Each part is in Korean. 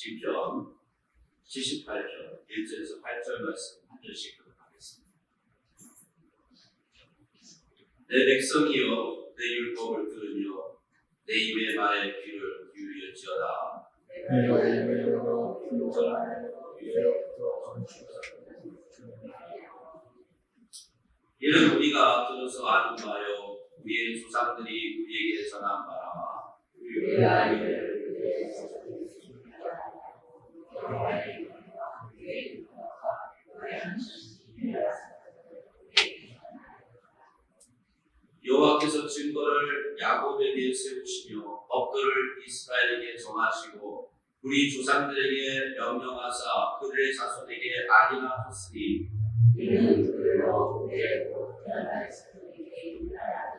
시편 78편 1절에서 8절 말씀 한 절씩 교독하겠습니다. 내 백성이여 내 율법을 들으며 내 입의 말에 귀를 기울일지어다. 내가 예배로 기도하여 예로부터 건축하라. 이는 우리가 들어서 아는 바요 우리의 조상들이 우리에게 전한 바라. 우리 아이를 여호와께서 증거를 야곱에게 세우시며 법도를 이스라엘에게 정하시고 우리 조상들에게 명령하사 그들의 자손에게 알리하셨으니 이는 그로 우리의 복전할 자들에게 인하라.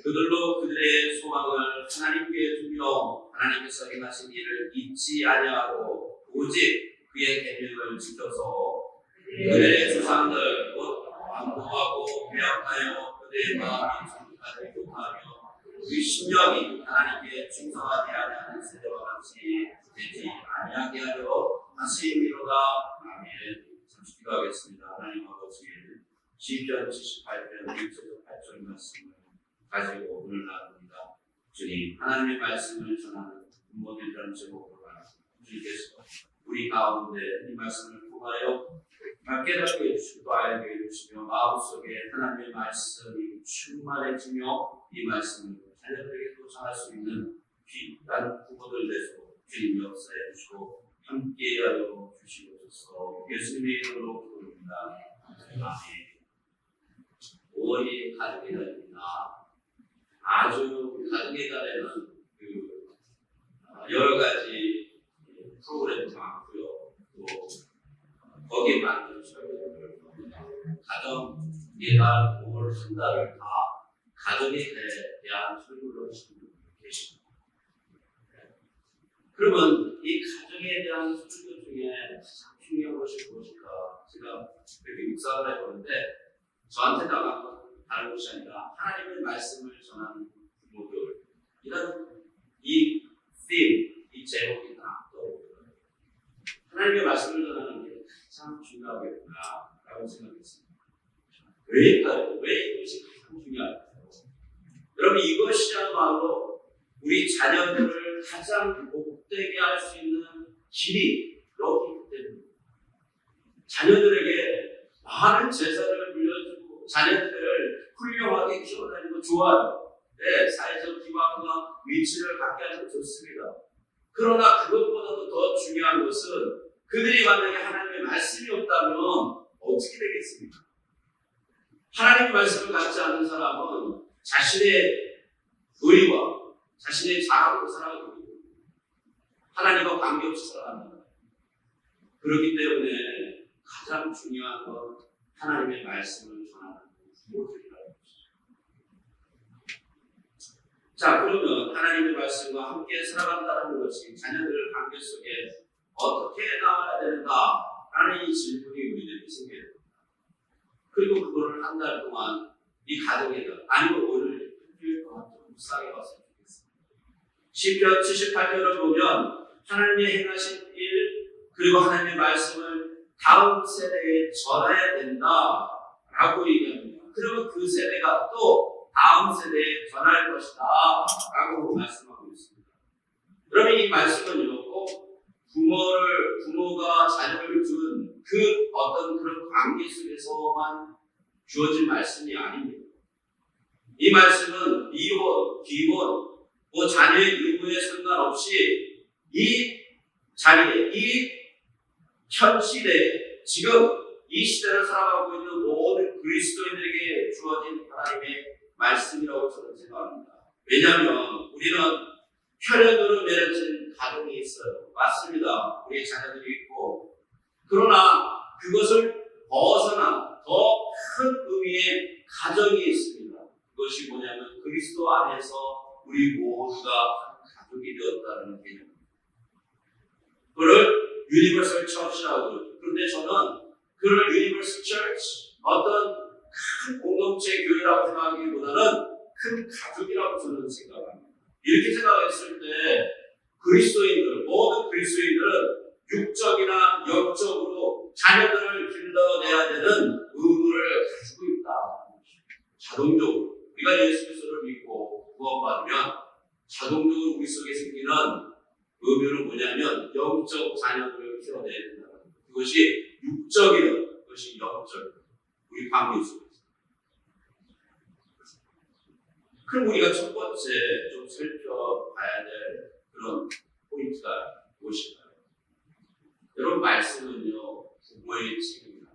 그들로 그들의 소망을 하나님께 두며 하나님께서 행하신 일을 잊지 아니하고 오직 그의 계명을 지켜서 그들의 조상들 곧 완고하고 배역하여 그들의 마음이 정직하지 못하며 그 심령이 하나님께 충성하지 아니하는 세대와 같이 되지 아니하게 하려 하심이로다. 아멘. 잠시 기도하겠습니다. 하나님 아버지, 시편 78편 1절에서 8절 말씀을 가지고 오늘 나눕니다. 주님, 하나님의 말씀을 전하는 부모들이라는 제목으로 주님께서 우리 가운데 이 말씀을 통하여 깨닫게 해주시고 알게 해주시며 마음속에 하나님의 말씀이 충만해지며 이 말씀을 자녀들에게 전할 수 있는 귀한 부모들 되서 주님 역사해 주시고 함께하여 주시옵소서. 예수님의 이름으로 부릅니다. 아멘. 5월이 가족의 달입니다. 아주 가족의 달에는 여러 가지 프로그램도 많고요. 또 거기에 만든 설교들, 가정의 달 5월 한 달을 다 가정에 대한 설교를 하시는 분이 계십니다. 그러면 이 가정에 대한 설교 중에 가장 중요한 것이 무엇일까? 제가 이렇게 묵상을 해보는데 저한테 나간 다른 것이 아니라 하나님의 말씀을 전하는 부모들, 이런 이 theme, 이 제목이 딱 떠오르더라고요. 하나님의 말씀을 전하는 게 가장 중요하겠구나라고 생각했습니다. 왜일까요? 왜 이것이 가장 중요할까요? 여러분, 이것이야말로 우리 자녀들을 가장 복되게 할 수 있는 길이 여기 때문입니다. 자녀들에게 많은 재산을 물려주고 자녀들을 훌륭하게 키워다니고 좋아요. 네, 사회적 기반과 위치를 갖게 하는 건 좋습니다. 그러나 그것보다도 더 중요한 것은 그들이 만약에 하나님의 말씀이 없다면 어떻게 되겠습니까? 하나님의 말씀을 갖지 않는 사람은 자신의 의와 자신의 자랑으로 살아가고 하나님과 관계없이 살아간다. 그렇기 때문에 가장 중요한 건 하나님의 말씀을 전하는 부모들이라는 것이죠. 자, 그러면 하나님의 말씀과 함께 살아간다는 것이 자녀들 관계 속에 어떻게 나와야 되는가라는 이 질문이 우리들에게 생겨야 됩니다. 그리고 그거를 한 달 동안 이 가정에다 아니면 오늘 일주일 동안 좀 묵상해 봤으면 좋겠습니다. 시편 78편을 보면 하나님의 행하신 일 그리고 하나님의 말씀을 다음 세대에 전해야 된다라고 얘기합니다. 그러면 그 세대가 또 다음 세대에 전할 것이다 라고 말씀하고 있습니다. 그러면 이 말씀은요, 꼭 부모가 자녀를 둔 그 어떤 그런 관계 속에서만 주어진 말씀이 아닙니다. 이 말씀은 이혼, 기혼, 자녀의 의무에 상관없이 이 자리에, 이 현 시대에, 지금 이 시대를 살아가고 있는 모든 그리스도인들에게 주어진 하나님의 말씀이라고 저는 생각합니다. 왜냐하면 우리는 혈연으로 맺어진 가정이 있어요. 맞습니다. 우리의 자녀들이 있고. 그러나 그것을 벗어난 더 큰 의미의 가정이 있습니다. 그것이 뭐냐면 그리스도 안에서 우리 모두가 한 가족이 되었다는 개념입니다. 그를 유니버설 처치라고 그러죠. 그런데 저는 그를 유니버설 처치, 어떤 큰 공동체 교회라고 생각하기보다는 큰 가족이라고 저는 생각합니다. 이렇게 생각했을 때 모든 그리스도인들은 육적이나 영적으로 자녀들을 길러내야 되는 의무를 가지고 있다. 자동적으로 우리가 예수 그리스도를 믿고 구원받으면 자동적으로 우리 속에 생기는 의무는 뭐냐면 영적 자녀들을 키워내야 된다. 그것이 육적이든 그것이 영적이든 우리 관계 속에서. 그럼 우리가 첫 번째 좀 살펴봐야 될 그런 포인트가 무엇일까요? 여러분, 말씀은요, 부모의 책임입니다.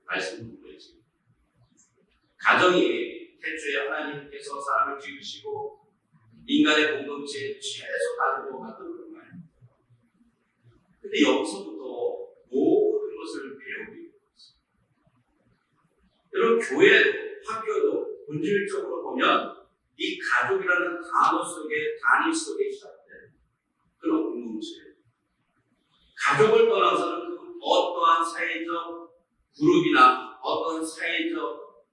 말씀은 부모의 책임. 가정이 태초에 하나님께서 사람을 지으시고 인간의 공동체에 최소 다르고 만드는 거예요. 근데 여기서부터 모든 것을 배우게 됩니다. 여러분, 교회도 학교도 본질적으로 보면 이 가족이라는 단어 속에 단위 속에 시작된 그런 공동체예요. 가족을 떠나서는 그 어떠한 사회적 그룹이나 어떤 사회적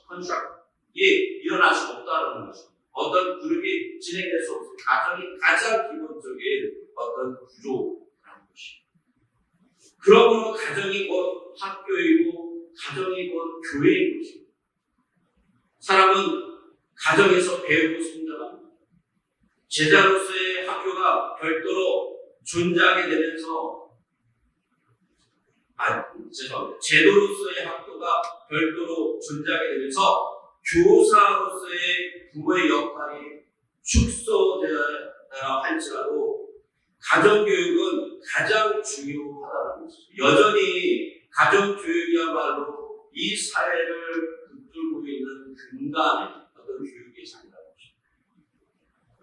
컨스트럭트이 일어날 수 없다는 것입니다. 어떤 그룹이 진행될 수 없어요. 가정이 가장 기본적인 어떤 구조라는 것입니다. 그러므로 가정이 곧 학교이고 가정이 곧 교회인 것입니다. 사람은 가정에서 배우고 성장합니다. 제자로서의 학교가 별도로 존재하게 되면서 제도로서의 학교가 별도로 존재하게 되면서 교사로서의 부모의 역할이 축소되어야 할지라도 가정교육은 가장 중요하다는 것입니다. 여전히 가정교육이야말로 이 사회를 붙들고 있는 근간의 어떤 교육의 장이라는 것입니다.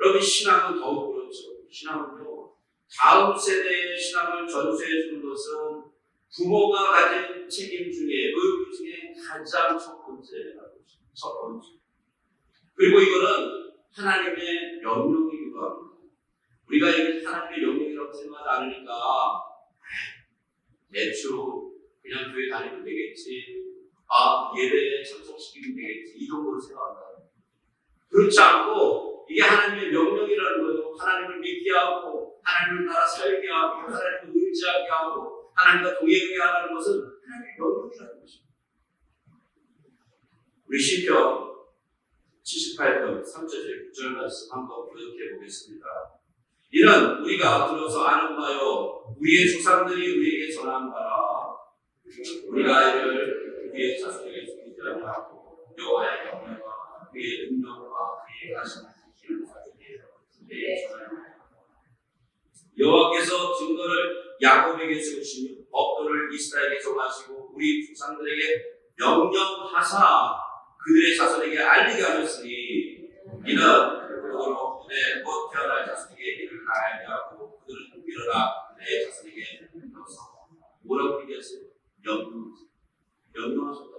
여러분, 신앙은 더욱 그렇죠. 신앙은요, 다음 세대의 신앙을 전수해 주는 것은 부모가 가진 책임 중에, 의무 중에 가장 첫 번째라고 했습니다. 첫 번째. 그리고 이거는 하나님의 명령이기도 합니다. 우리가 이게 하나님의 명령이라고 생각하지 않으니까 대충 그냥 교회 다니면 되겠지, 예배에 참석시키면 되겠지, 이 정도로 생각한다. 그렇지 않고 이게 하나님의 명령이라는 거예요. 하나님을 믿게 하고 하나님을 따라 살게 하고 하나님을 의지하게 하고 하나님과 동행하게 하는 것은 하나님의 명령이라는 것입니다. 우리 시편 78편 3절에 9절 말씀 한번 교독해 보겠습니다. 이는 우리가 들어서 아는 바요 우리의 조상들이 우리에게 전한 바라. 우리가 이를 우리의 자손에게 숨기지 아니하고 여호와의 영광과 그의 능력과 그의 가시는 길을 우리에게 전하였다. 여호와께서 증거를 야곱에게 세우시며 법도를 이스라엘에게 정하시고 우리 조상들에게 명령하사 그들의 자손에게 알리게 하셨으니 이는 그들로 그대 곧 태어날 자손에게 이를 알게 하고 그들은 일어나 그들의 자손에게 명령하사. 뭐라고 얘기했어요? 명령하셨다.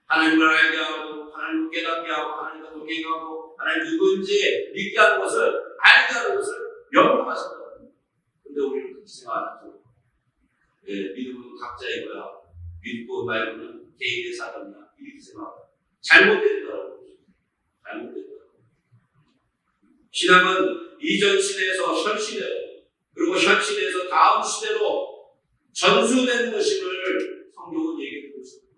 하나님을 알게 하고 하나님을 깨닫게 하고 하나님과 동행하고 하나님 누구인지 믿게 하는 것을 알게 하는 것을 명령하셨다. 근데 우리는 그렇게 생각 안 하죠. 믿음은 각자의 거야. 믿고 말고는 개인의 사람이야. 이렇게 생각합니다. 잘못됐다라고. 잘못됐다. 신앙은 이전 시대에서 현 시대로, 그리고 현 시대에서 다음 시대로 전수되는 것임을 성경은 얘기하고 있습니다.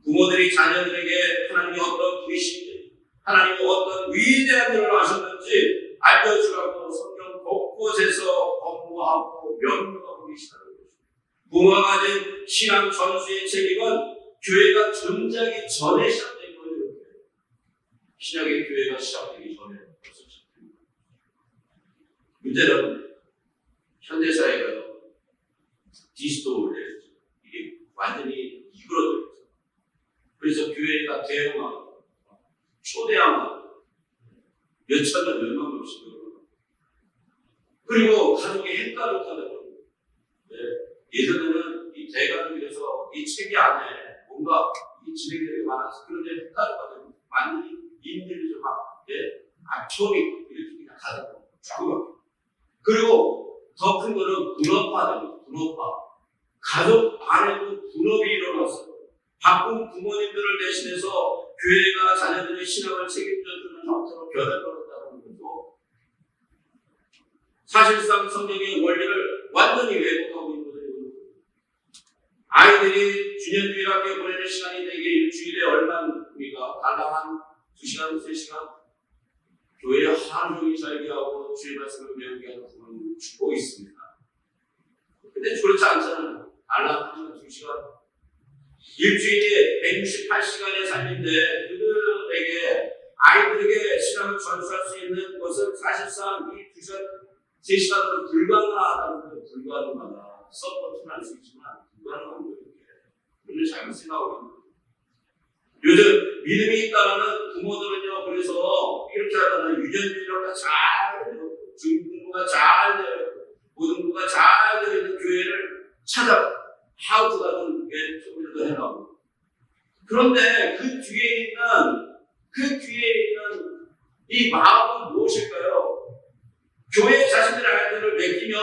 부모들이 자녀들에게 하나님이 어떤 분이신지, 하나님이 어떤 위대한 일을 하셨는지 알려주라고 성경 곳곳에서 권고하고 명령하고 계시다는 것입니다. 부모가 가진 신앙 전수의 책임은 교회가 존재하기 전에 시작된 거예요. 신약의 교회가 시작되기 전에 벌써 시작됩니다. 문제는 현대사회가요, 디스토르예요. 이게 완전히 이그러져 있어요. 그래서 교회가 대형화하고 초대형화하고 몇천 명, 몇만 명씩 늘어나고, 그리고 가족이 헷갈렸다는 거예요. 예전에는 이 대가족이라서 이 체계 안에 뭔가 이 진행들이 많아서 그런데 헷갈렸거든요. 완전히 인들이 처음이 이렇게 그냥 가다 보고 그리고 더 큰 거는 분업화됩니다. 분업화. 가족 안에도 분업이 일어났어요. 바쁜 부모님들을 대신해서 교회가 자녀들의 신앙을 책임져주는 형태로 변해버렸다는 것도 사실상 성경의 원리를 완전히 왜곡하고 있는 거예요. 아이들이 주년주일학교에 보내는 시간이 되게 일주일에 얼마입니까? 달랑 한 2시간, 3시간? 교회에 하루 종일 살게 하고 주의 말씀을 배우게 하는 부모님 주고 있습니다. 근데 그렇지 않잖아요. 달랑 1시간, 2시간. 일주일에 168시간의 삶인데 그들에게 아이들에게 신앙을 전수할 수 있는 것은 사실상 이 2시간, 3시간으로 불가능하다는 거예요. 불가능하다. 서포트는 할 수 있지만 불가능한 거예요. 우리는 잘못 생각하고 있는 거예요. 요즘 믿음이 있다라는 부모들은요, 그래서 이렇게 하잖아요. 유전인력과 잘 되고, 중공부가 잘 되고, 고등부가 잘 되어 있는 교회를 찾아, 하우스가든 게 조금이라도 해나가고. 그런데 그 뒤에 있는 이 마음은 무엇일까요? 교회 자신들의 아이들을 맡기면,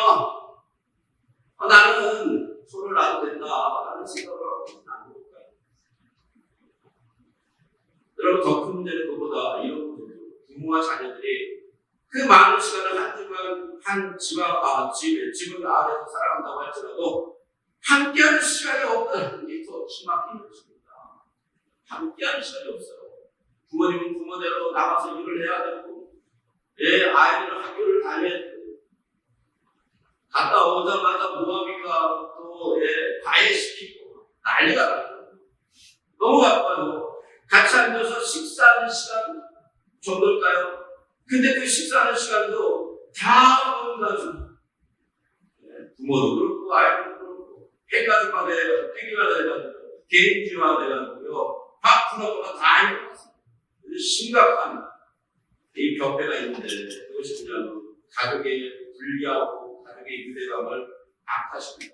나는 손을 놔도 된다라는 생각을 하고 있는 안 걸까요? 여러분, 더 큰 문제는 그보다 이런 문제죠. 부모와 자녀들이 그 많은 시간을 집을 아래서 살아간다고 할지라도 함께하는 시간이 없다는 게 더 심하게 것입니다. 함께하는 시간이 없어요. 부모님은 부모대로 나가서 일을 해야 되고, 아이들은 학교를 다녀야 되고, 갔다 오자마자 뭐합니까? 또, 과외시키고, 난리가 나죠. 너무 바빠요. 같이 앉아서 식사하는 시간 정도일까요? 근데 그 식사하는 시간도 다 혼자서 부모도 그렇고 아이도 그렇고 폐가족화 돼가지고 폐기가 돼가지고 개인주의화 돼가지고요. 밥 풀어보면 다 해먹었어요. 심각한 이 병폐가 있는데 그것이 그냥 가족의 분리하고 가족의 유대감을 약화시킵니다.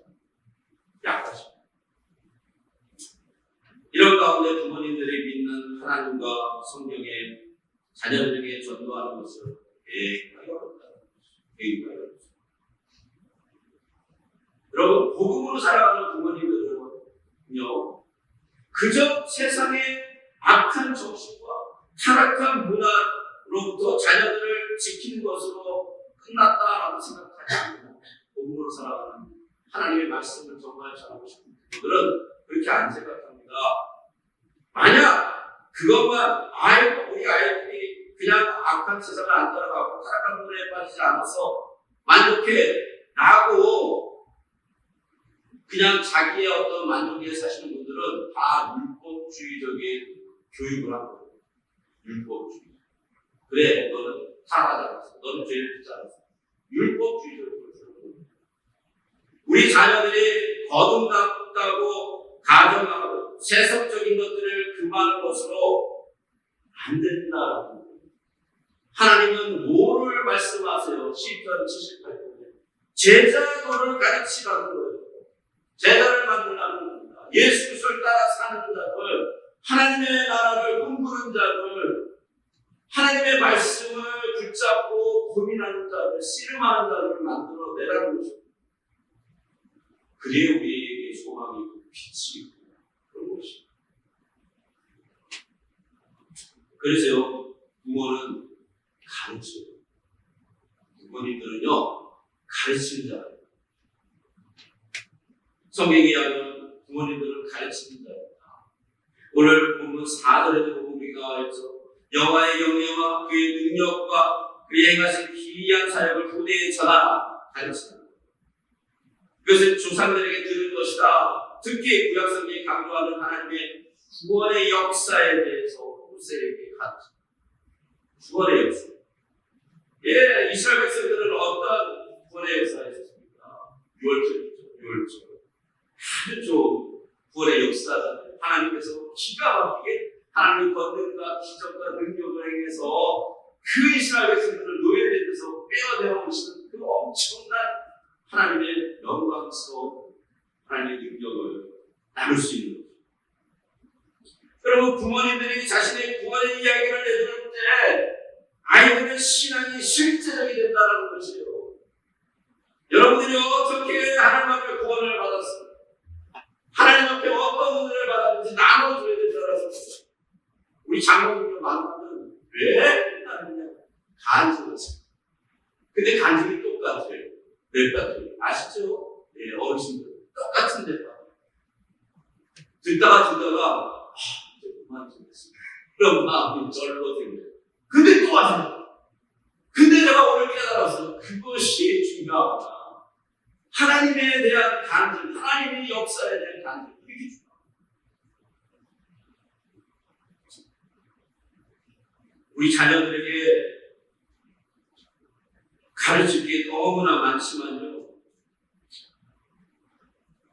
이런 가운데 부모님들이 믿는 하나님과 성령의 자녀들에게 전도하는 것을 계획하기 어렵다는 것이죠. 여러분, 복음으로 살아가는 부모님들은요, 그저 세상의 악한 정신과 타락한 문화로부터 자녀들을 지키는 것으로 끝났다라고 생각하지 않고 복음으로 살아가는 하나님의 말씀을 정말 전하고 싶은 분들은 그렇게 안 생각합니다. 만약 그것만 우리 아이들이 그냥 악한 세상을 안 따라가고 타락한 문화에 빠지지 않아서 만족해라고 그냥 자기의 어떤 만족에 사시는 분들은 다 율법주의적인 교육을 한 거예요. 율법주의. 그래, 너는 타락하지 않았어. 너는 죄를 짓지 않았어. 율법주의적인 교육을. 우리 자녀들이 거듭났다고 가정하고 세속적인 것들을 금하는 것으로 안 된다라는 거예요. 하나님은 뭐를 말씀하세요? 시편 78편에 제자도를 가르치라는 거예요. 제자를 만들라는 겁니다. 예수 그리스도를 따라 사는 자들, 하나님의 나라를 꿈꾸는 자들, 하나님의 말씀을 붙잡고 고민하는 자들, 씨름하는 자들을 만들어 내라는 것입니다. 그래야 우리에게 소망이 있고 빛이 있고 그런 것입니다. 그래서요, 부모는 가르쳐요. 부모님들은요, 가르치는 자예요. 성경에 의하면 부모님들은 가르치는 자입니다. 오늘 본문 4절에도 보면 우리가 여호와의 영예와 그의 능력과 그의 행하신 기이한 사역을 후대에 전하라 가르치는 거예요. 그것은 조상들에게 들은 것이다. 특히 구약성경이 강조하는 하나님의 구원의 역사에 대해서 모세에게 가르칩니다. 구원의 역사. 이스라엘 백성들은 어떤 구원의 역사에 있었습니까? 유월절. 아주 좋은 구원의 역사잖아요. 하나님께서 기가 막히게 하나님의 권능과 기적과 능력을 행해서 그 이스라엘 백성들을 노예되면서 빼어내어 오시는 그 엄청난 하나님의 영광스러운 하나님의 능력을 나눌 수 있는 거죠. 여러분, 부모님들이 자신의 구원의 이야기를 내주는 때 아이들의 신앙이 실제적이 된다는 것이에요. 여러분들이 어떻게 하나님 앞에 구원을 받았습니까? 하나님 앞에 어떤 은혜를 받았는지 나눠줘야 된다는 것입니다. 우리 장모님과 만나면 왜 하느냐? 간증을 했어요. 근데 간증이 똑같아요. 왜 같아요? 아시죠? 네, 어르신들 똑같은 데다 듣다가 이제 그만두겠습니다. 그런 마음이 절로 들려요. 근데 또 하세요. 근데 제가 오늘 깨달았어요. 그것이 중요하구나. 하나님에 대한 간증, 하나님의 역사에 대한 간증, 이게 중요합니다. 우리 자녀들에게 가르칠 게 너무나 많지만요.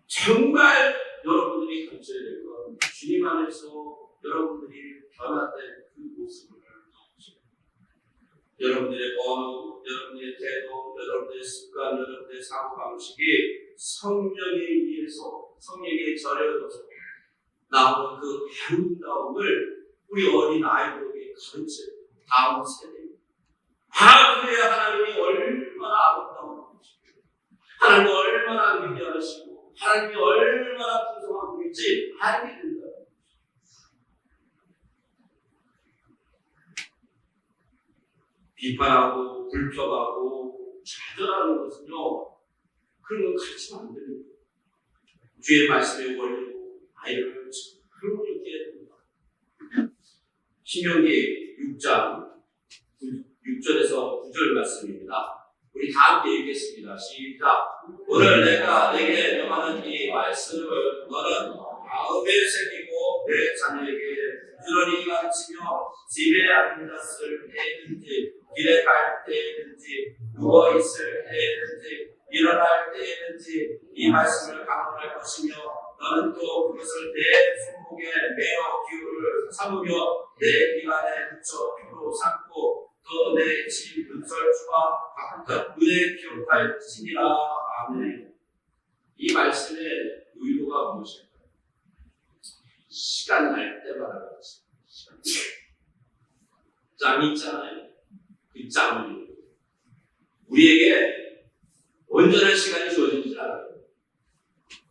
정말 여러분들이 가르쳐야 될 건 주님 안에서 여러분들이 변화된 그 모습을 보시고 여러분들의 언어, 여러분들의 태도, 여러분들의 습관, 여러분들의 사고방식이 성령에 의해서 성령에 절여져서 나오는 그 아름다움을 우리 어린 아이들에게 가르쳐야 돼요. 다음 세대에. 그래야 하나님이 얼마나 아름다운 분이시고 하나님이 얼마나 위대하시고 하나님이 얼마나 풍성한 분인지 알게 된다. 비판하고 불평하고 좌절하는 것은요, 그런 거 가르치면 안 됩니다. 주의 말씀의 원리로 아이를 그러고 있게 됩니다. 신명기 6장 6절에서 9절 말씀입니다. 우리 다 함께 읽겠습니다. 시작. 오늘 내가 내게 명하는 이 말씀을 너는 마음에 새기고 내 자녀에게 부지런히 가르치며 집에 앉았을 때든지 길에 갈 때든지 누워 있을 때든지 일어날 때든지 이 말씀을 강론할 것이며 너는 또 그것을 내 손목에 매어 기울을 삼으며 내 입 안에 붙여 피로 삼고 또 내 집 문설주와 각각 눈에 기록할지니라. 아멘. 이 말씀의 의도가 무엇일까요? 시간 날 때마다 그렇습니다. 짬이 있잖아요. 그 짬을 우리에게 온전한 시간이 주어지지 않아요.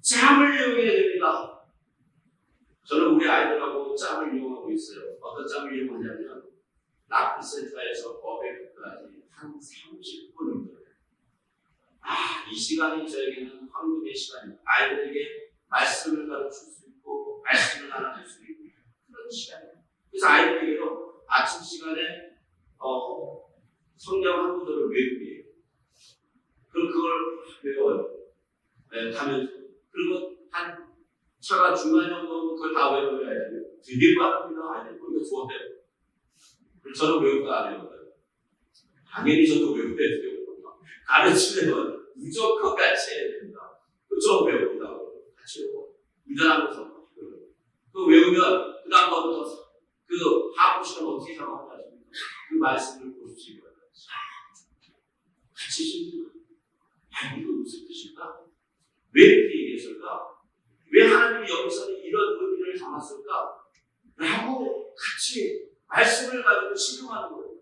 짬을 이용해야 됩니다. 저는 우리 아이들하고 짬을 이용하고 있어요. 어떤 짬을 이용하냐면 라크센터에서 버베크까지 한 30분 운동해요. 이 시간이 저에게는 황금의 시간입니다. 아이들에게 말씀을 가르칠 수 있고 말씀을 나눠줄 수 있고 그런 시간이에요. 그래서 아이들에게도 아침 시간에 성경 한 구절을 외우게 해요. 그럼 그걸 외워요. 가면서. 그리고 한 차가 중간에 정도 그걸 다 외워야 돼요. 되게 빠릅니다. 아이들 그게 좋아해요. 저는 외울 거 안 해요. 당연히 저도 외워야 돼요. 가르치려면 무조건 같이 해야 됩니다. 저 외웁니다. 같이 외워. 운전하면서. 그 외우면 그 다음부터 그 하부 시간 어떻게 생각하십니까? 그 말씀을 보시기 바랍니다. 같이 신는 이거 무슨 뜻일까? 왜 이렇게 얘기했을까? 왜 하나님이 여기서는 이런 의미를 담았을까? 라고 같이 말씀을 가지고 신용하는 거예요.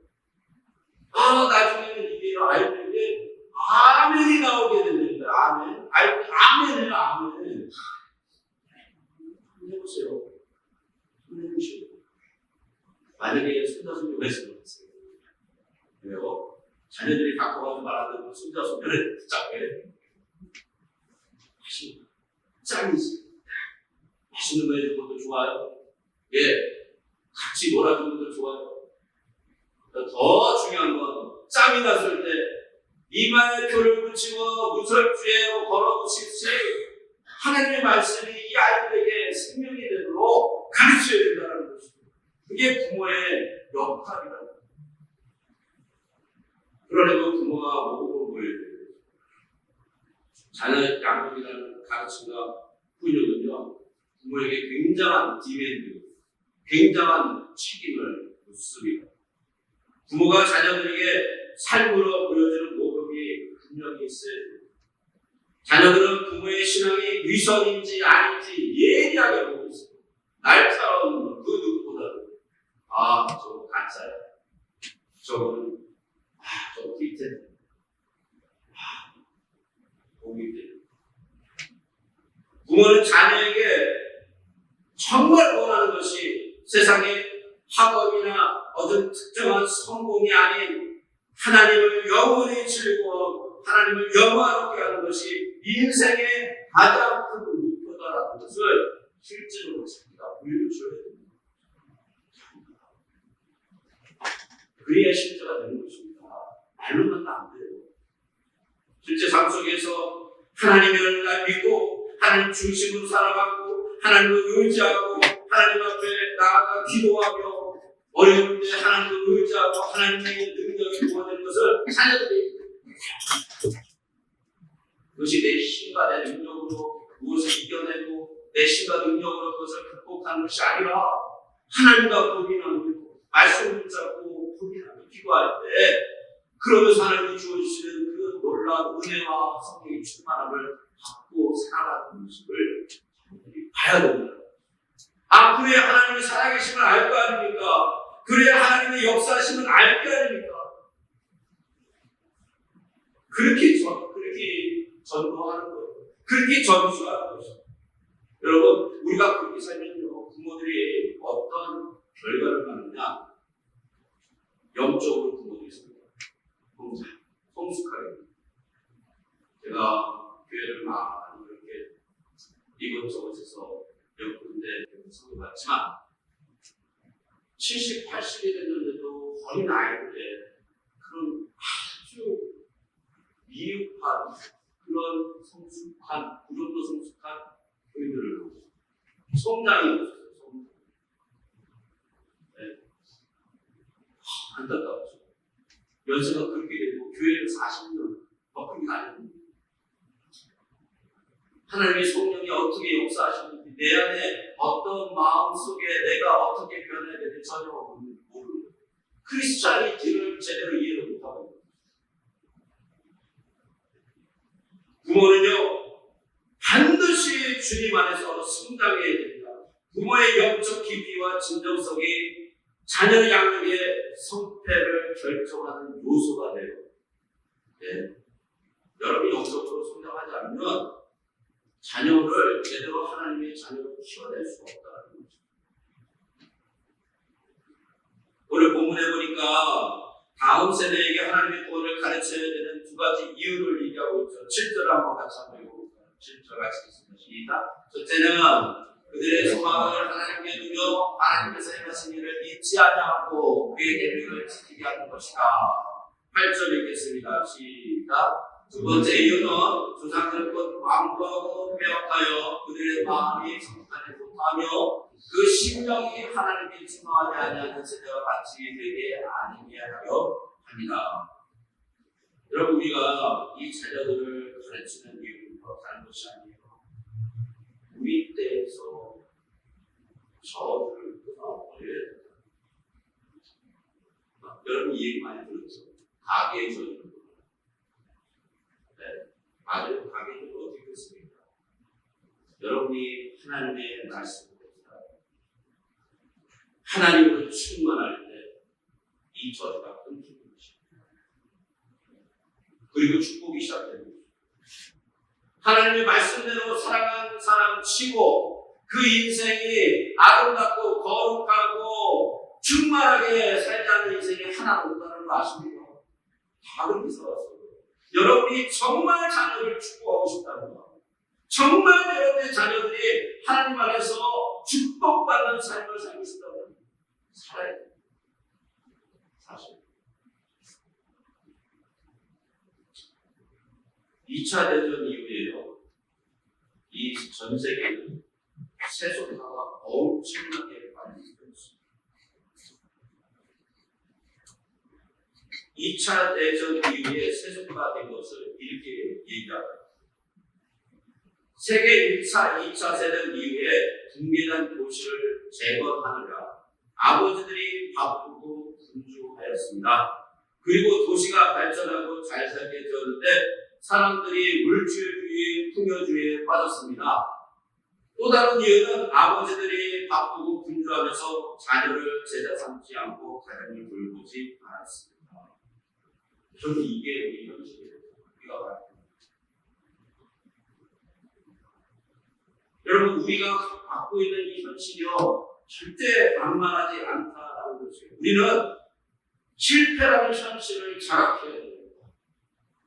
나중에는 이게 아이들에게 아멘이 나오게 됩니다. 아멘. 아멘은 아멘. 해보세요. 해보시오. 만약에 손자손녀가 있으면 어떠세요? 왜요? 자녀들이 갖고 와서 말하는 손자손녀를 붙잡게 짱이지. 맛있는 거 해주는 것도 좋아요. 같이 놀아주는 것도 좋아요. 더 중요한 건 짬이 났을 때 이마에 표를 붙이고 문설주에 걸어붙이듯이 하나님의 말씀이 이 아이들에게 생명이 되도록 가르쳐야 된다는 것입니다. 그게 부모의 역할이라는 거예요. 그러려면 부모가 뭐고 보여야 돼요. 자녀 양육이라는 가르침과 훈육은요, 부모에게 굉장한 디맨드, 굉장한 책임을 묻습니다. 부모가 자녀들에게 삶으로 보여주는 모범이 분명히 있어야 됩니다. 자녀들은 부모의 신앙이 위선인지 아닌지 예리하게 보고 있습니다. 날카로운 그 누구보다도 저거 가짜야. 저거는 저거 뒷텐. 공익들. 부모는 자녀에게 정말 원하는 것이 세상에 학업이나 어떤 특정한 성공이 아닌 하나님을 영원히 즐거워 하나님을 영화롭게 하는 것이 인생의 가장 큰 목표다라는 것을 실제로 자기가 보여줘야 됩니다. 그래야 실제가 되는 것입니다. 말로는 안 돼요. 실제 삶 속에서 하나님을 날 믿고 하나님 중심으로 살아가고 하나님을 의지하고 하나님 앞에 나아가 기도하며 어려울 때 하나님을 의지하고 하나님의 능력이 부어지는 것을 자녀들이 그것이 내 힘과 내 능력으로 무엇을 이겨내고 내 힘과 능력으로 그것을 극복하는 것이 아니라 하나님과 고민하고 말씀을 붙잡고 고민하고 기도할 때 그러면서 하나님이 주어주시는 그 놀라운 은혜와 성령의 충만함을 받고 살아가는 모습을 봐야 됩니다. 아, 그래야 하나님이 살아계심을 알 거 아닙니까? 그래야 하나님의 역사하심을 알 거 아닙니까? 그렇게 전도하는 거예요. 그렇게 전수하는 것이죠. 여러분, 우리가 그렇게 살면요, 부모들이 어떤 결과를 받느냐? 영적으로 부모들이 있습니다. 성숙하게. 제가 교회를 많이 이렇게 이곳저곳에서 몇 군데 성교받지만 70, 80이 됐는데도 어린 아이들의 그런 아주 미흡한 그런 성숙한, 그 정도 성숙한 교회들을 보고 성장이 없어요. 성장. 네. 안타깝죠. 연세가 그렇게 되고 교회를 40년 덮은 게 아닙니다. 하나님의 성령이 어떻게 역사하시는지 내 안에 어떤 마음 속에 내가 어떻게 변해야 되는지 전혀 모르고 크리스찬리티를 제대로 이해를 못하고 부모는요 반드시 주님 안에서 성장해야 됩니다. 부모의 영적 깊이와 진정성이 자녀 양육의 성패를 결정하는 요소가 돼요. 네. 여러분이 영적으로 성장하지 않으면 자녀를 제대로 하나님의 자녀로 키워낼 수가 없다는 거죠. 오늘 본문에 보니까 다음 세대에게 하나님의 구원을 가르쳐야 되는 두 가지 이유를 얘기하고 있죠. 7절을 한번 같이 한번 읽어볼까요? 7절 같이 읽습니다. 시작. 첫째는 그들의 소망을 하나님께 두며 하나님께서 행하신 일을 잊지 아니하고 그의 계명을 지키게 하는 것이다. 8절 읽겠습니다. 시작. 두 번째 이유는 조상들 것 완고하고 빼앗하여 그들의 마음이 성탄에 못하며 그 심령이 하나님께 증거하지 아니하는 세대와 같이 되게 아니게 하려 합니다. 여러분 우리가 이 자녀들을 가르치는 이유는 다른 것이 아니에요. 우리 때에서 저들을 끊어버려야 된다. 여러분 이 얘기 많이 들었죠? 가계의 저주를. 네, 맞아요. 가계의 저주 어떻게 됐습니까? 여러분이 하나님의 말씀을 하나님으로 충만할 때 이 저주가 끊기는 것입니다. 그리고 축복이 시작됩니다. 하나님의 말씀대로 살아가는 사람 치고 그 인생이 아름답고 거룩하고 충만하게 살자는 인생이 하나 없다는 거 아십니까? 다 그렇게 살았어요. 여러분이 정말 자녀를 축복하고 싶다는 거, 정말 여러분의 자녀들이 하나님 안에서 축복받는 삶을 살고 싶다면 살아야 돼요. 사실 2차 대전 이후에요. 이 전 세계는 세속화가 엄청나게 많이 일어났습니다. 2차 대전 이후에 세속화된 것을 이렇게 얘기합니다. 세계 1차, 2차 세전 이후에 붕괴된 도시를 재건하느라 아버지들이 바쁘고 분주하였습니다. 그리고 도시가 발전하고 잘 살게 되었는데 사람들이 물질주의, 풍요주의에 빠졌습니다. 또 다른 이유는 아버지들이 바쁘고 분주하면서 자녀를 제자 삼지 않고 가정을 돌보지 않았습니다. 저는 이게 우리 현실이에요. 우리가 말합니다. 여러분, 우리가 갖고 있는 이 현실이요, 절대 만만하지 않다라는 것이에요. 우리는 실패라는 현실을 자각해야 됩니다.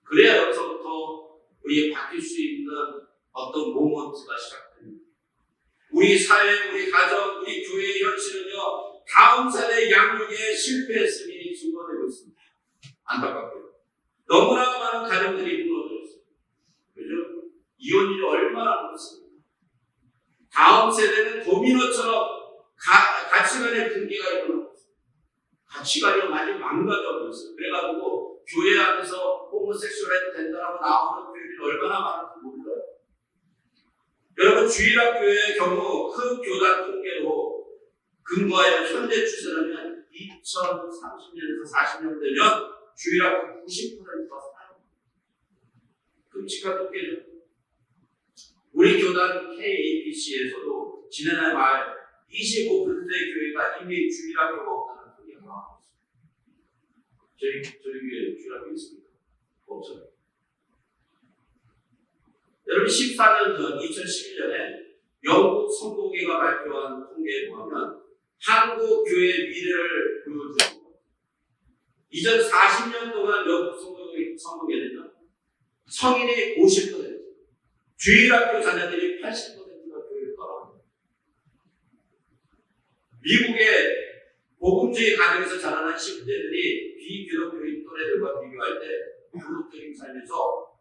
그래야 여기서부터 우리의 바뀔 수 있는 어떤 모먼트가 시작됩니다. 우리 사회, 우리 가정, 우리 교회의 현실은요, 다음 세대 양육에 실패했음이 증거되고 있습니다. 안타깝게요. 너무나 많은 가정들이 무너져 있어요. 그죠? 이혼율이 얼마나 많습니까? 다음 세대는 도미노처럼 가치관의 붕괴가 일어나고 있어요. 가치관이 많이 망가져버렸어요. 있어요. 그래가지고 교회 안에서 호모섹슈얼 해도 된다라고 나오는 교회들이 얼마나 많은지 몰라요. 여러분, 주일학교의 경우 큰 교단 통계로 근거하여 현재 추세라면 2030년에서 40년 되면 주일학교 90%가 사요. 끔찍한 통계죠. 우리 교단 KAPC에서도 지난해 말 25%의 교회가 이미 주일학교가 없다는 통계가 나왔어요. 저희 교회 주일학교 있습니까? 없어요. 여러분, 14년 전 2011년에 영국 선교계가 발표한 통계에 보면 한국 교회의 미래를 보여주는 것. 이전 40년 동안 영국 선교계는요, 성인의 50%, 주일학교 자녀들이 80%가 교회를 떠납니다. 미국의 복음주의 가정에서 자라난 10대들이 비기독교인 또래들과 비교할 때 기독적인 삶에서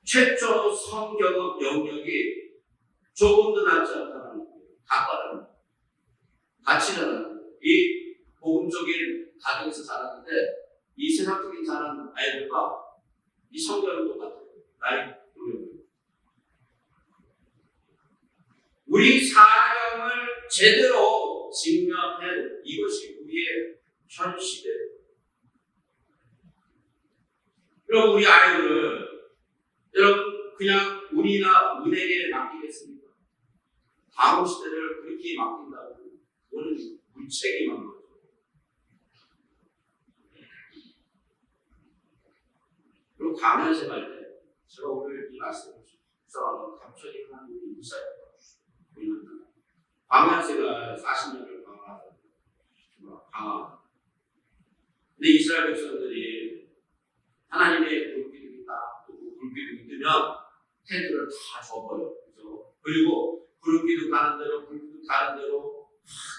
최초 성경업 영역이 조금 더 낫지 않다는 거예요. 같다는 거예요. 같이는 이 복음적인 가정에서 자랐는데 이 세상적인 자란 아이들과 이 성경은 똑같아요. 나이 우리 사명을 제대로 직면해 이것이 우리의 현실이에요. 그럼 우리 아이들을 여러분 그냥 운이나 운에게 맡기겠습니까? 다음 시대를 그렇게 맡긴다면 그거는 무책임한 거죠. 그리고 강연 생활 때 제가 오늘 이 말씀을 주셔서 갑자기 하나님이 인사해 보이는 광야세가 40년을 강화합니다. 근데 이스라엘 백성들이 하나님의 불기둥이 딱 불기둥이 뜨면 텐트를 다 접어요. 그죠? 그리고 불기둥 가는 대로 불기둥 가는 대로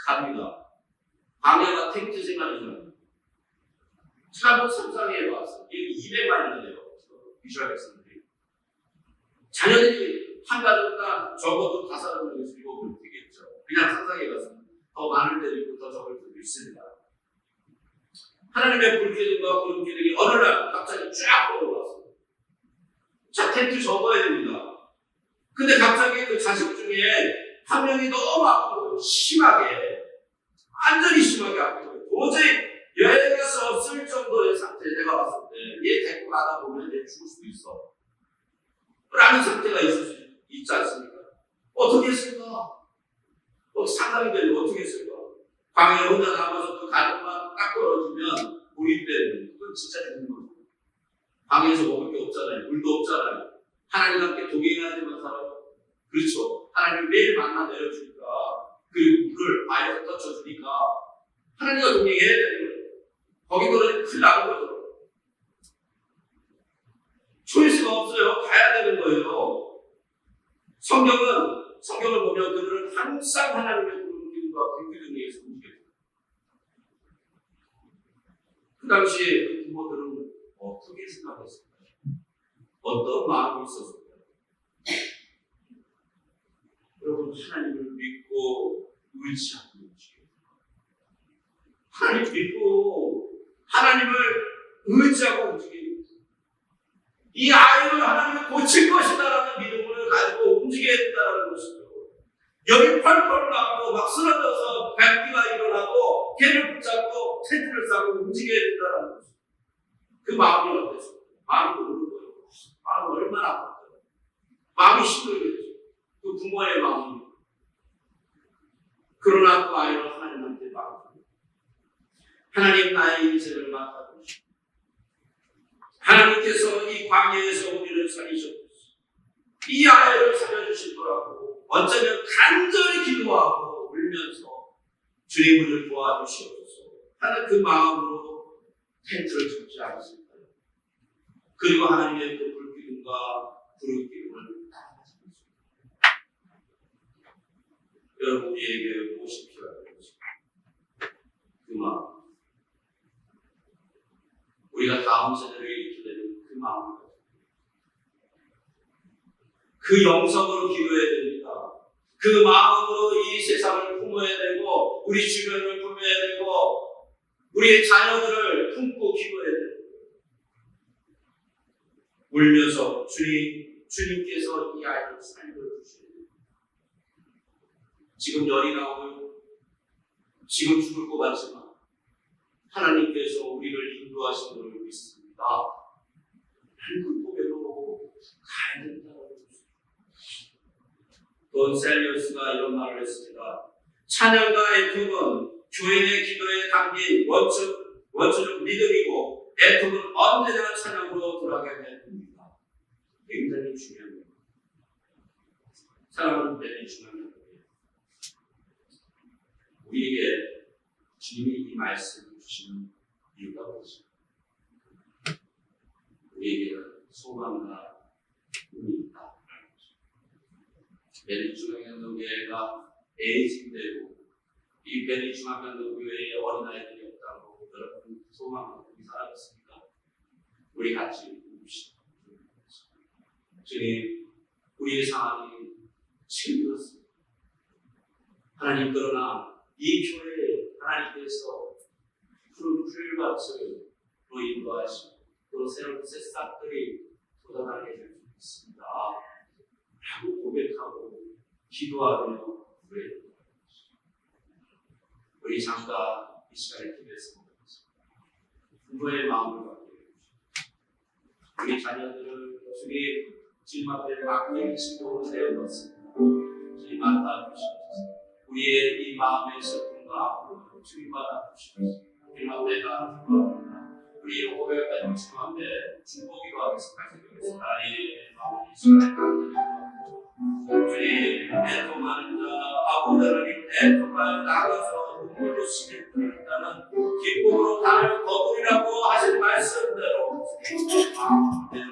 갑니다. 광야가 텐트 생활이잖아요. 제가 한번 상상해 봤어요. 이게 200만 년이에요. 이스라엘 백성들이. 자녀들이 한 가족당 적어도 5명에서 7명 되겠죠. 그냥 상상해 봤어요. 더 많을 때도 있고 더 적을 때도 있습니다. 하나님의 불기둥과 구름기둥이 어느 날 갑자기 쫙 올라왔어요. 자, 텐트 접어야 됩니다. 근데 갑자기 그 자식 중에 한 명이 너무 아프고 심하게, 완전히 심하게 아프고 도저히 여행할 수 없을 정도의 상태, 내가 봤을 때 얘 데리고 가다 보면 얘 죽을 수도 있어 라는 상태가 있지 않습니까? 어떻게 했을까? 상상이 되면 어떻게 했을까? 광야에 혼자 남아서 그 가족만 딱 떨어지면 고립되는, 그건 진짜 죽는 거죠. 광야에서 먹을 게 없잖아요. 물도 없잖아요. 하나님 함께 동행하지만 살아요. 그렇죠. 하나님 매일 만나 내려주니까, 그리고 물을 아예 떠쳐주니까 하나님과 동행해야 되는 거예요. 거기 떨어지면 큰일 나는 거죠. 초이스가 없어요. 가야 되는 거예요. 성경을 보면 그들은 항상 하나님의 구름기둥과 불기둥 위에서 움직여요. 그 당시에 그 부모들은 어떻게 생각했을까요? 어떤 마음이 있었을까요? 여러분, 하나님을 믿고 의지하고 움직여요. 하나님 믿고 하나님을 의지하고 움직여요. 이 아이를 하나님이 고칠 것이다라는 믿음을 가지고 움직여야 된다는 것이죠. 여기 펄펄 나고 막 쓰러져서 백기가 일어나고 개를 붙잡고 텐트를 싸고 움직여야 된다는 것이죠. 그 마음이 어땠어요? 마음이 오는 거예요. 마음이 얼마나 아팠어요. 마음이 힘들겠죠. 그 부모의 마음이. 그러나 그 아이는 하나님한테 맡깁니다. 하나님, 나의 인생을 맡아주시고 하나님께서 이 광야에서 우리를 살리셨고 이 아이를 살려주실 거라고 어쩌면 간절히 기도하고 울면서 주님 우리를 도와주시옵소서 하는 그 마음으로 텐트를 쳤지 않습니까? 그리고 하나님의 그 불기둥과 부르기둥을 따라가십니다. 여러분 우리에게 무엇이 필요한 것입니까? 그 마음. 우리가 다음 세대를 일으키게 되는 그 마음. 그 영성으로 기도해야 됩니다. 그 마음으로 이 세상을 품어야 되고 우리 주변을 품어야 되고 우리의 자녀들을 품고 기도해야 됩니다. 울면서 주님께서 이 아이를 살려주셔야 됩니다. 지금 열이 나고 지금 죽을 것 같지만 하나님께서 우리를 인도하신 것을 믿습니다. 그 고백으로 가야 된다고 돈 셀리어스가 이런 말을 했습니다. 찬양과 애통은 교인의 기도에 담긴 원초적 믿음이고 애통은 언제나 찬양으로 돌아가게 됩니다. 굉장히 중요합니다. 사랑하는 분들이 중요합니다. 우리에게 주님이 이 말씀을 주시는 이유가 무엇입니까? 우리에게는 소망과 꿈이 있다. 베리중앙연동교회가 에이징되고 이 베리중앙연동교회에 어린아이들이 없다고 여러분 소망과 꿈이 사라졌습니까? 우리 같이 봅시다. 주님, 우리의 상황이 힘들었습니다. 하나님, 그러나 이 교회에 하나님께서 푸른 풀밭으로 인도하시고 또 새로운 새싹들이 돋아나게 될 수 있습니다. 라고 고백하고 기도하며 우리 잠깐 이 시간에 기도했습니다. 부모의 마음을 갖게 해주시고 우리 자녀들을 주님 주님 앞에 맡긴 신도로 세워놓습니다. 주님 맡아주시옵소서. 우리의 이 마음의 슬픔과 아픔을 주님 받아주시옵소서. 주님 앞에 나아갑니다. 우리 고백까지 주님 앞에 축복기도 하겠습니다. 이 마음이 시간에 주님 애통하는 자 아버지 하나님 애통하여 나가서 눈물로 시겠다는 기쁨으로 나를 거두리라고 하신 말씀대로 주님 마음대로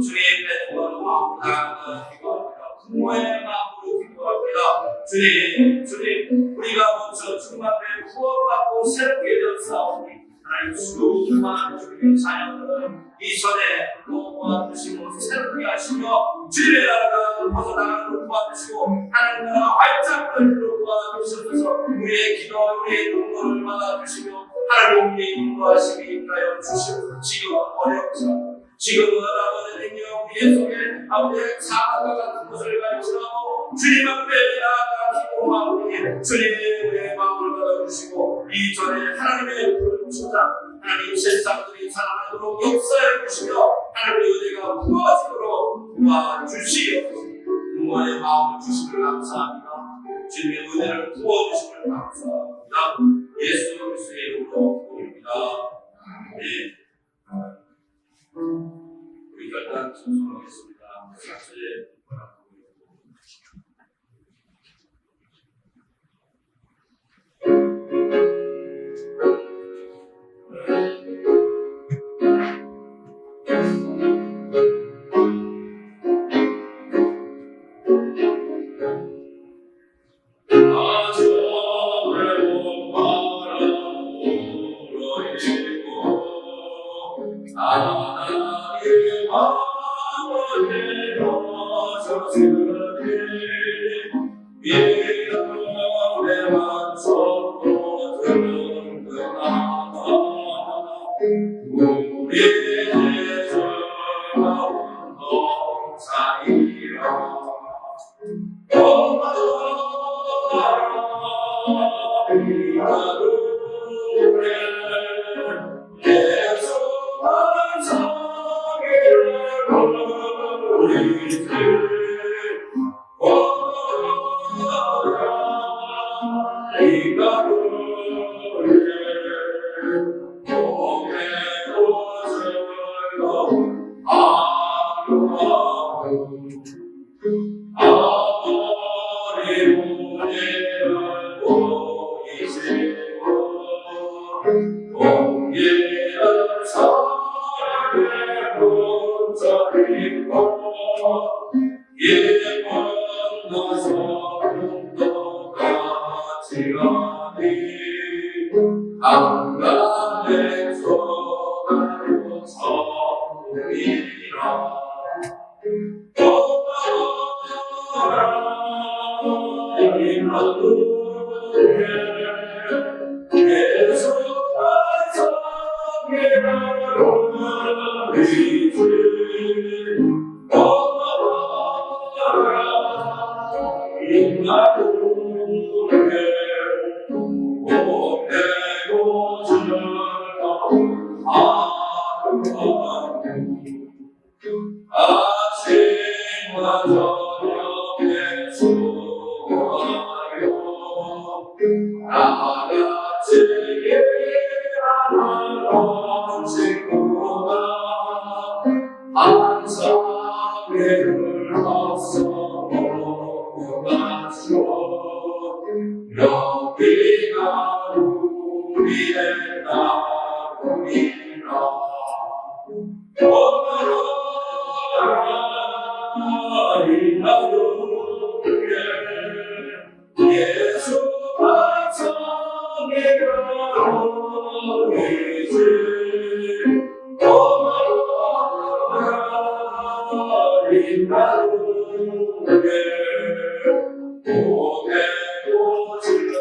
주님 애통하는 마음으로 나아가 기도합니다. 부모의 마음으로 기도합니다. 주님 우리가 먼저 주님 앞에 구원받고 새롭게 되었사오니 하나님 수많은 주님의 자녀들은 이전에 도와주시고 새롭게 하시며 주님의 나라가 벗어나가는 도와주시고 하나님 나라 활짝 열리도록 도와주셔서 우리의 기도 우리의 눈물을 받아주시며 하나님 우리의 인도하심이 있하여 주시옵소서. 지금은 어렵지만 지금은 아버지 능력 우리의 속에 아버지의 사과가 같은 것을 갈지라도 주님 앞에 나아가 기도하오니 주님 우리의 마음을 받아주시고 이전에 하나님의 푸른 초장 하나님 새싹들이 살아나도록 역사해 주시며 하나님의 은혜가 부어지도록 도와주시옵소서. 부모의 마음을 주심을 감사합니다. 주님의 은혜를 부어주심을 감사합니다. 예수 그리스도의 이름으로 기도합니다. 네. 우리 결단 청소하겠습니다. 사절에 공기는 사랑의 분자리고 예쁜 모습은 똑같이 하니 한간의 소나무 성이라 이 하늘에 예수가 성이라로 이지 이 하늘에 보내고 아침과 저녁에 수고하여 나같이 일하는 친구가 항상 일을 없어 보고 가시오 여기가 우리의 나무니라 이 하루에 예수가 성이라로 이지 이 하루에 보내고 지는